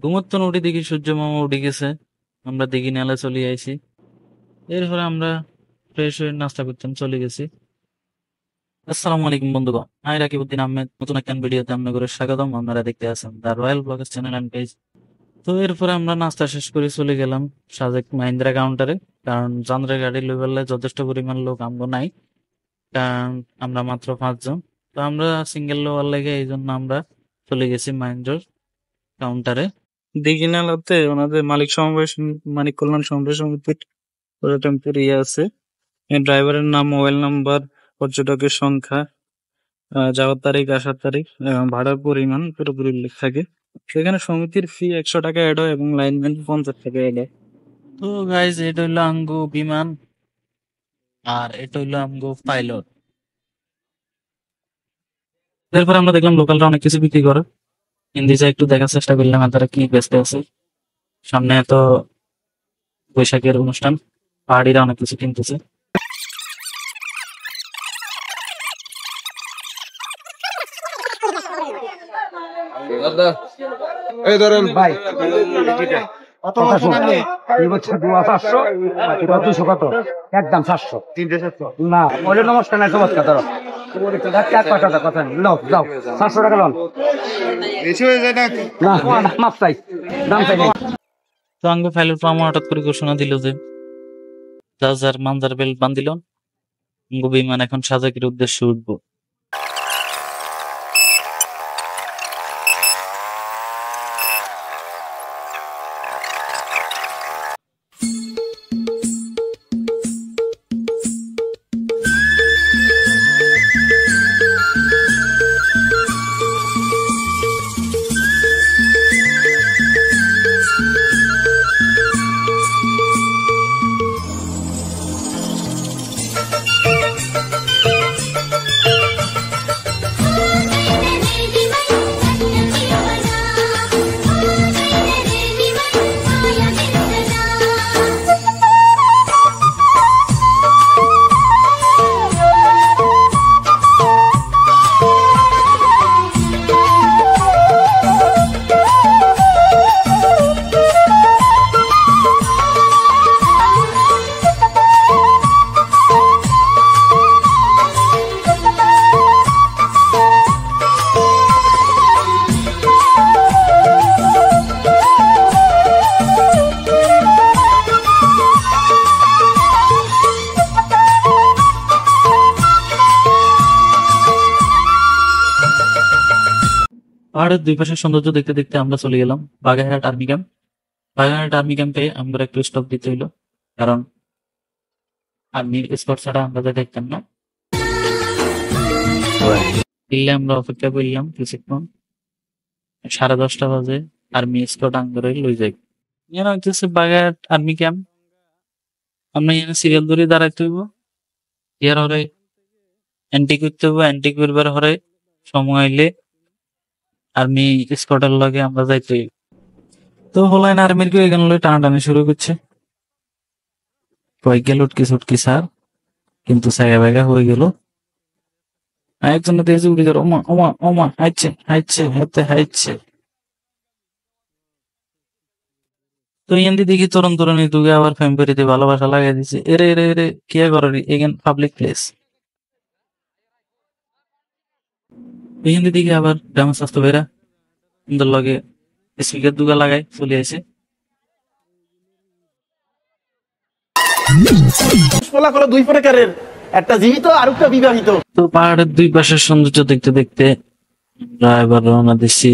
ঘুমোত্তন উঠে দেখি সূর্য মামা উঠে গেছে, আমরা দেখি নেলা চলে আইছি। এরপরে আমরা ফ্রেশ হয়ে নাস্তা করতাম চলে গেছি। আসসালামু আলাইকুম বন্ধুগণ, আমি রাকিবউদ্দিন আহমেদ, নতুন একটা ভিডিওতে আপনাদের স্বাগতম। আপনারা দেখতে আছেন the royal bloggers channel and page. তো এরপরে আমরা নাস্তা শেষ করে চলে গেলাম সাজেক মাহিন্দ্রা কাউন্টারে, কারণ চন্দ্রের গাড়ি লেভেলে যথেষ্ট পরিমাণ লোক আমগো নাই, কারণ আমরা মাত্র 5 জন। তো আমরা সিঙ্গেল লোয়ার লেগে এই জন্য আমরা চলে গেছি মাহিন্দ্রার কাউন্টারে। দিঘিনালাতে ওনাদের মালিক সমাবেশ, মালিক কল্যাণ সমাবেশ সমিতির টেম্পোর আছে। ড্রাইভারের নাম, মোবাইল নাম্বার, পর্যটকের সংখ্যা, যাওয়ার তারিখ, আসার তারিখ, ভাড়ার পরিমাণ পুরোপুরি উল্লেখ থাকে। সেখানে সমিতির ফি 100 টাকা অ্যাড হয় এবং লাইনম্যান 50 টাকা অ্যাড হয়। তো গাইজ, এটা হইলো আঙ্গো বিমান আর এটা হইলো আঙ্গো পাইলট। এরপর আমরা দেখলাম লোকালরা অনেক কিছু বিক্রি করে, হিন্দি যা একটু দেখার চেষ্টা করলাম আর তারা কি বেচতে আছে। সামনে তো বৈশাখের অনুষ্ঠান, পাহাড়িরা অনেক কিছু কিনতেছে। এই ধরেন ভাই, একদম 700 না ওইটা নমস্কার না চমৎকার ধরো 700 টাকা লোন বেশি হয়ে যায় না, মাপ চাই, দাম চাই। তো আঙ্গ ফাইলের পামা হঠাৎ করে ঘোষণা দিল যে যার মানজার বেল্ট বান্ধিল, বিমান এখন সাজেকের উদ্দেশ্যে উঠবো। পাহাড়ের দুই পাশের সৌন্দর্য দেখতে দেখতে আমরা চলে গেলাম Bagerhat army camp. Bagerhat army ক্যাম্পে আমরা একটু স্টপ দিতে হইলো, কারণ আর্মির স্পট ছাড়া আমরা দেখতাম না। আমরা অপেক্ষা করলাম কিছুক্ষণ, 10:30 বাজে আর্মি স্পট আঙ্গরে লই যাই। এখানে হচ্ছে বাগেরহাট আর্মি ক্যাম্প। আমরা এখানে সিরিয়াল ধরে দাঁড়াইতে হইব, ইয়ার হরে এন্ট্রি করতে হইব। এন্ট্রি করবার হরে সময় হইলে আর্মি স্কোয়াডের লগে আমরা যাইতে। তো হলাইন আর্মির কেউ এখানে লই টানাটানি শুরু করছে, কয়েক গেল উটকি সুটকি সার, কিন্তু সাগা বেগা হয়ে গেল। একজন দিয়েছে উড়ে গেল, ওমা ওমা ওমা, হাইছে হাইছে হাতে হাইছে। তো এখান দেখি তরুণ তরুণী দুগে আবার ফ্যামিলিতে ভালোবাসা লাগাই দিছে। এরে এরে এরে কে করে এখান পাবলিক প্লেস। এখান দেখি আবার গ্রামের স্বাস্থ্য বেরা সুন্দর লগে স্পিকার দুগা লাগাই চলে আসে। দুই প্রকারের, একটা জীবিত আর একটা বিবাহিত। তো পাহাড়ের দুই পাশের সৌন্দর্য দেখতে দেখতে আমরা এবার রওনা দিচ্ছি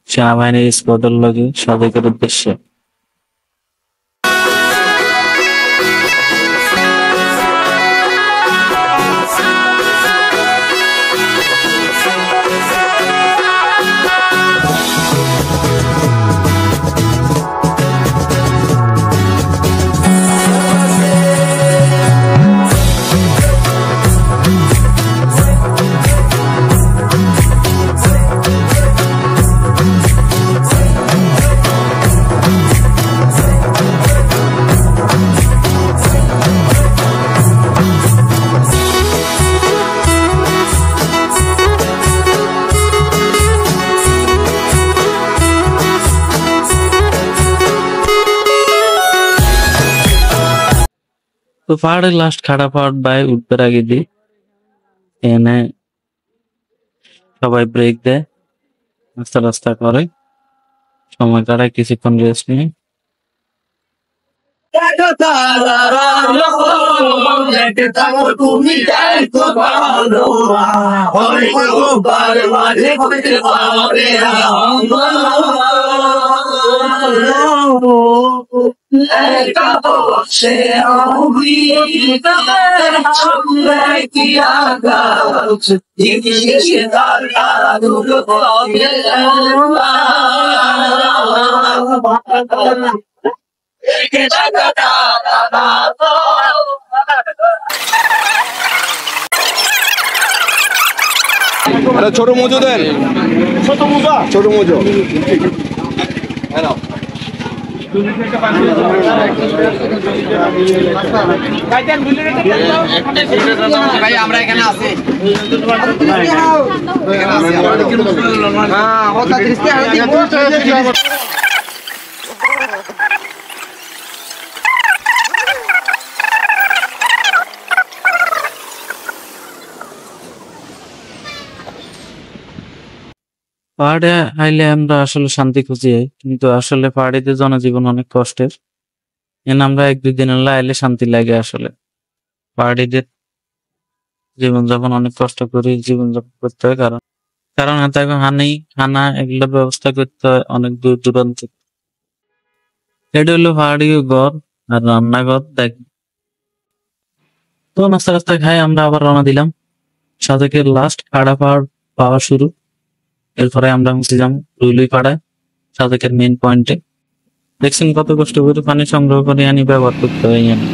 সেনাবাহিনীর স্কোয়াডের লগে সাজেকের উদ্দেশ্যে। তো পাহাড়ের লাস্ট খাড়া পাহাড় বাই উঠতে আগে দিই এনে সবাই ব্রেক দেয়, রাস্তা রাস্তা করে, সময় কাটায়, কিছুক্ষণ রেস্ট নিয়ে ছোট মজু দেন, ছোট মজু। ভাই আমরা এখানে আছি। পাহাড়ে আইলে আমরা আসলে শান্তি খুঁজি, কিন্তু আসলে পাহাড়িতে জনজীবন অনেক কষ্টের। এনে আমরা 1-2 দিন আইলে শান্তি লাগে। আসলে পাহাড়িদের জীবনযাপন অনেক কষ্ট করে জীবনযাপন করতে হয়, কারণ কারণ হাতে এখন খানা এগুলোর ব্যবস্থা করতে হয় অনেক দূর দূরান্ত। এটা হলো পাহাড়ি ঘর আর রান্নাঘর। দেখ, তো নাস্তা রাস্তা খাই আমরা আবার রওনা দিলাম। সাজেকের লাস্ট খাড়া পাহাড় পাওয়া শুরু। এরপরে আমরা হচ্ছে যাম রুইলুই পাড়ায়, সাজেকের মেইন পয়েন্টে। দেখছেন কত কষ্ট করে পানি সংগ্রহ করে আনি ব্যবহার করতে হয় এখানে।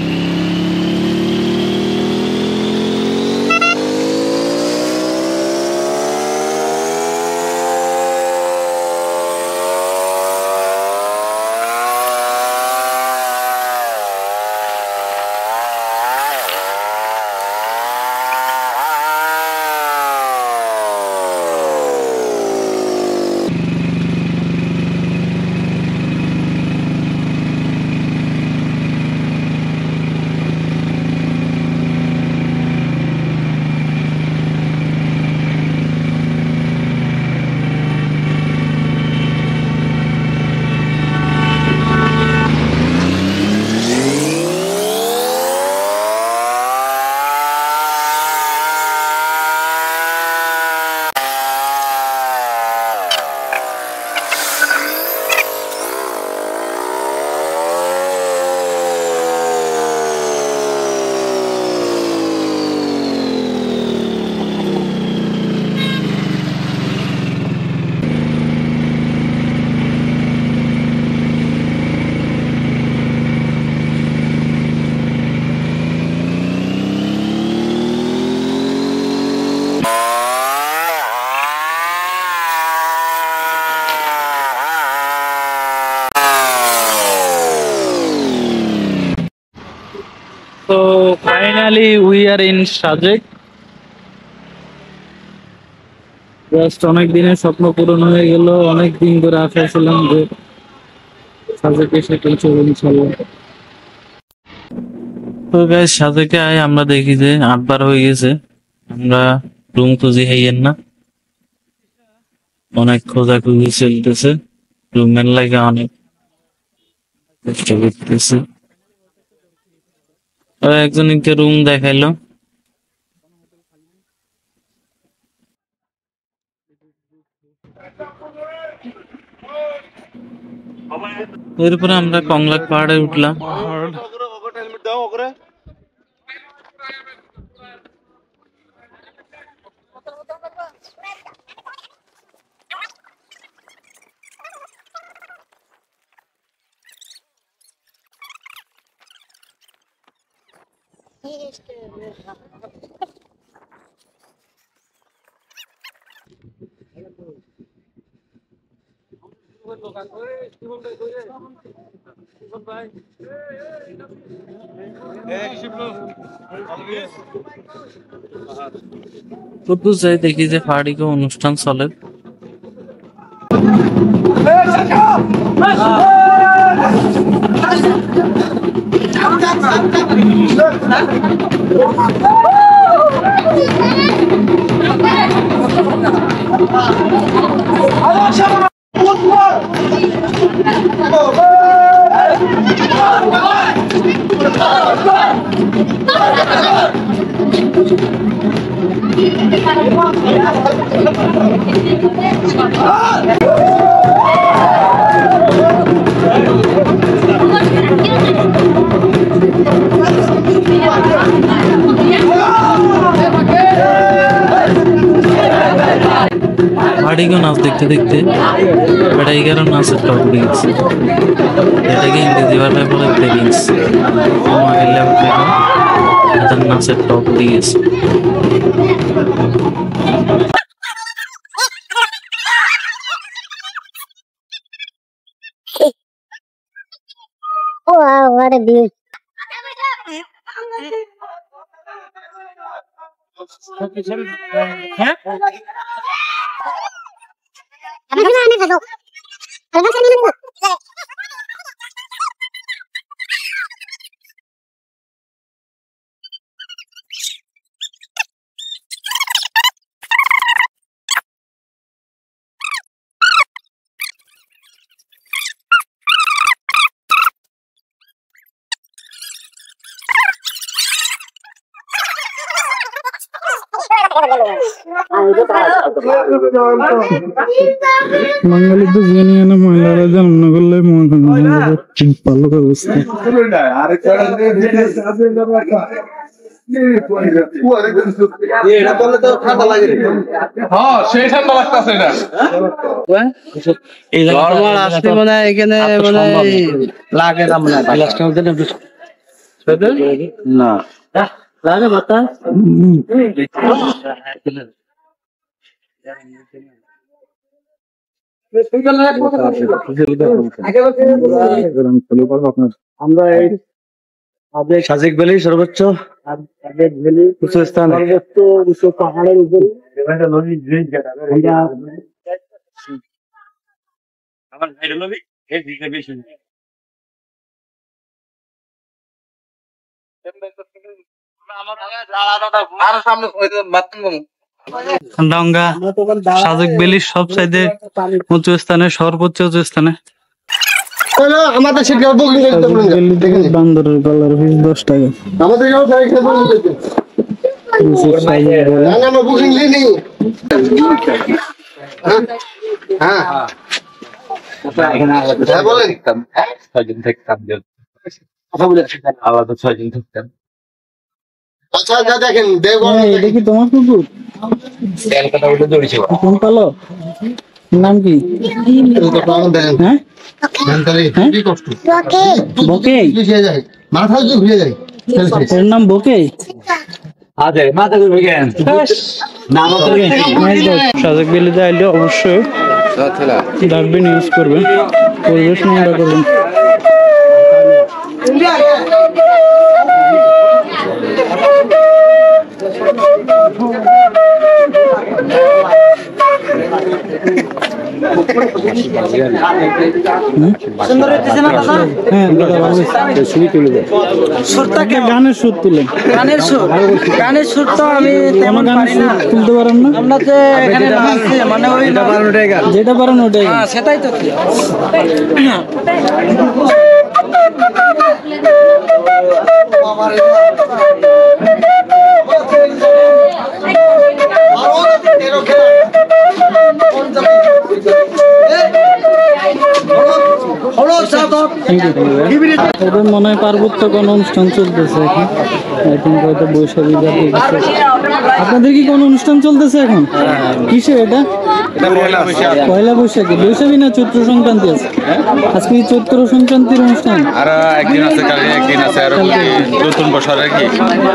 তো finally we are in Sajek. Just অনেক দিনের স্বপ্ন পূরণ হয়ে গেল। অনেক দিন ধরে আশা ছিলাম যে সাজেকে এসে পৌঁছবো ইনশাল্লাহ। তো গাইস, সাজেকে আয় আমরা দেখি যে 8 বার হয়ে গেছে। আমরা রুম খুঁজি হাইয়েন না, অনেক খোঁজাখুঁজি চলতেছে, রুমের লাগে অনেক কষ্ট করতেছে। একজনকে রুম দেখাইলো, এরপরে আমরা কংলাক পাহাড়ে উঠলাম। প্রত্যুষ যাই দেখি যে পাহাড়ি অনুষ্ঠান চলে। বাড়িগো নাচ দেখতে দেখতে বেটা 11 নাচের টপ উঠে গেছে। এটাকে ইংরেজি ভাষায় বলে ব্রেকিংস। আমাদের লেভেল থেকে এটা নাচের টপ উঠে গেছে। Wow, what a view. বাঙালি তো জেনে না মহিলারা জন্ম করলে ভালো অবস্থা। আমরা সাজেক ভ্যালি সর্বোচ্চ উঁচু স্থান, সর্বোচ্চ উঁচু পাহাড়ের উপরে ডঙ্গা সাজেক ভ্যালির সব সাইডে উঁচু স্থানে, সর্বোচ্চ উঁচু স্থানে। আমাদের সেটা বুকিং করতে বলুন, বান্দরের গলার পিস 10 টাকা। আমাদের আমরা বুকিং নিইনি। হ্যাঁ হ্যাঁ বলেন। আচ্ছা আচ্ছা দেখেন এটা কি তোমার কুকুর? কোন পালো? নাম কি? হ্যাঁ বকে, মাথা ঘুরে যায়, ওর নাম বকে। সাজেক ভ্যালিতে আইলে অবশ্যই ডাস্টবিন ইউজ করবেন, পরিবেশ নোংরা করবেন। গানের সুর তুলেন, গানের সুর তো আমি তেমন পারি না, তুলতে পারেন না? আমরা যে এখানে নাচছি মানে ওই যেটা পারেন ওটাই। সেটাই তো ওদের মনে হয় পার্বত্য কোনো অনুষ্ঠান চলতেছে এখন, এখন হয়তো বৈশাখী জাতীয় কিছু। আপনাদের কি কোনো অনুষ্ঠান চলতেছে এখন? কিসে এটা? পয়লা বৈশাখী। বৈশাখী না চৈত্র সংক্রান্তি আছে? আজকে কি চৈত্র সংক্রান্তির অনুষ্ঠান? আর একদিন আছে, কালকে একদিন আছে, আর নতুন বছর আর কি,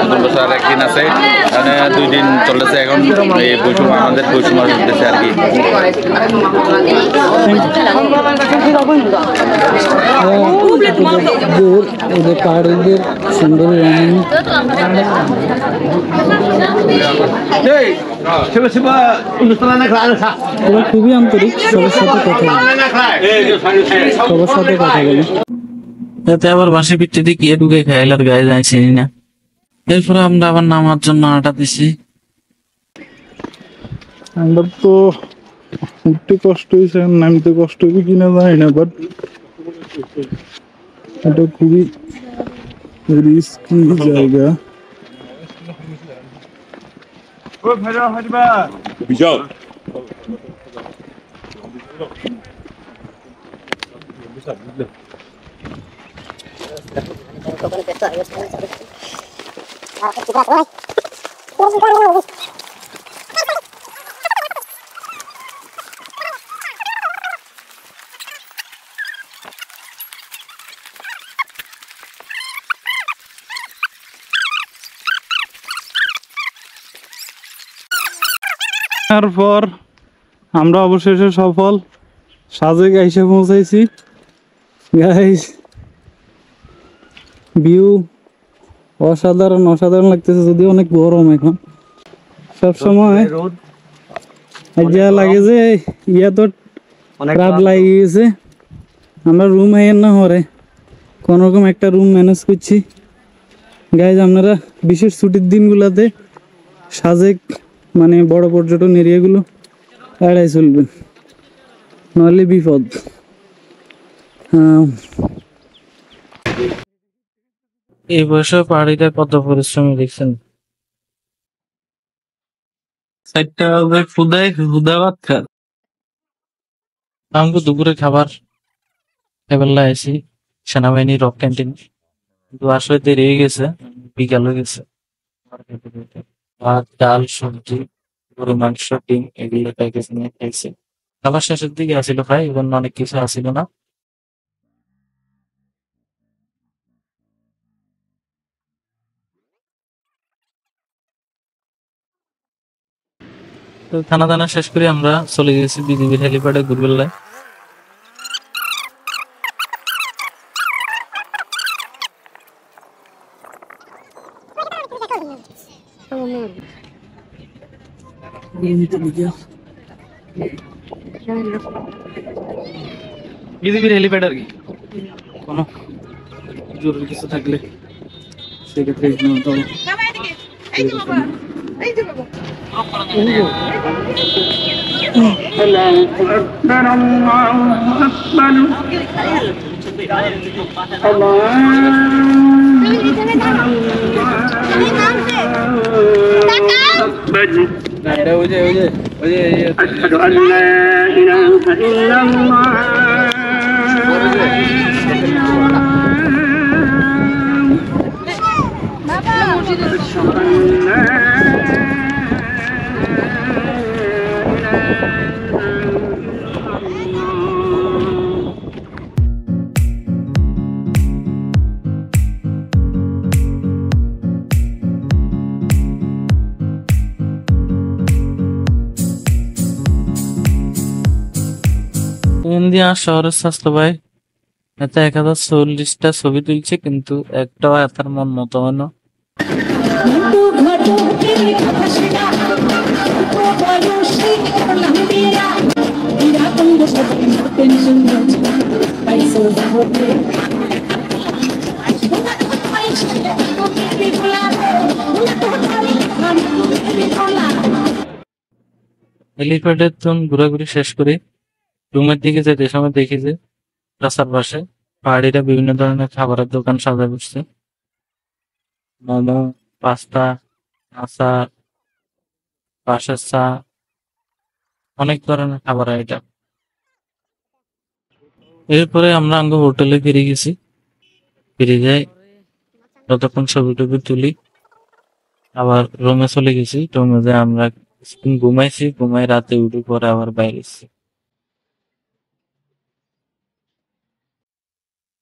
নতুন বছর একদিন আছে, মানে 2 দিন চলতেছে এখন। এই বৈষম্য আমাদের বৈষম্য চলতেছে আর কি। ওদের পাহাড়িদের সুন্দর খুবই আন্তরিক, সবার সাথে কথা বলে। যাতে আবার বাসে পিঠে দিয়ে গিয়ে ঢুকে খাইলার গায়ে যায় চিনি না। এরপরে আমরা আবার নামার জন্য আটা দিছি। আমরা তো উঠতে কষ্ট হয়েছে, নামতে কষ্ট হবে কিনা জানি না, বাট এটা খুবই রিস্কি জায়গা। তারপর আমরা অবশেষে সফল সাজেক এসে পৌঁছাইছি। গাইস, ভিউ অসাধারণ অসাধারণ লাগতেছে, যদিও অনেক গরম এখন। সবসময় যা লাগে যে ইয়া তো রাত লাগিয়ে গেছে। আমরা রুম হাইয়ের না হরে কোনোরকম একটা রুম ম্যানেজ করছি। গাইজ, আপনারা বিশেষ ছুটির দিনগুলোতে সাজেক মানে বড় পর্যটন এরিয়াগুলো এড়াই চলবেন, নাহলে বিপদ। এই বয়সে পাহাড়িরা কত পরিশ্রমী দেখছেন। চারটা বাজে ক্ষুদা ভাত খার আমাকে দুপুরে খাবার খেবেলা আছি সেনাবাহিনী রক ক্যান্টিন, কিন্তু আসলে দেরি হয়ে গেছে, বিকাল হয়ে গেছে। ভাত, ডাল, সবজি, গরু মাংস, ডিম এগুলো প্যাকেজ নিয়ে খাইছি। খাবার শেষের দিকে আসিল প্রায়, এখন অনেক কিছু আসিল না। তো খানা দানা শেষ করে আমরা চলে গেছি বিজিবির হেলিপ্যাডে ঘুরবেলায়। বিজিবির হেলিপ্যাড আর কি, কোনো জরুরি কিছু থাকলে সেক্ষেত্রে أشهد أن لا إله إلا الله ইন্ডিয়া শহরের স্বাস্থ্য ভাই এতে 1040টা ছবি তুলছে, কিন্তু একটাও এতার মন মতো হয় না। হেলিপ্যাডের ঘোরাঘুরি শেষ করে রুমের দিকে যেতে সময় দেখি যে রাস্তার পাশে পাহাড়িরা বিভিন্ন ধরনের খাবারের দোকান সাজা বসছে। মোমো, পাস্তা, আচার, পাশের চা, অনেক ধরনের খাবার আইটেম। এরপরে আমরা আঙ্গ হোটেলে ফিরে গেছি। ফিরে যাই, যতক্ষণ ছবি টবি তুলি আবার রুমে চলে গেছি। রুমে যাই আমরা কিছুক্ষণ ঘুমাইছি, ঘুমাই রাতে উঠে পরে আবার বাইরে এসেছি।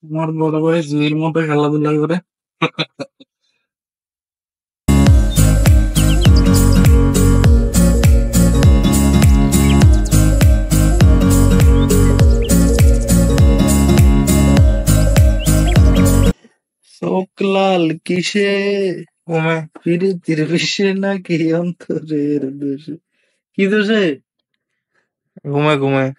আমার বড় ভাই জুয়ের মতো খেলাধুলা করে। চোখলাল কিসে ফিরে তিরবিশে নাকি অন্তরের দোষে, কি দোষে? ঘুমায় ঘুমায়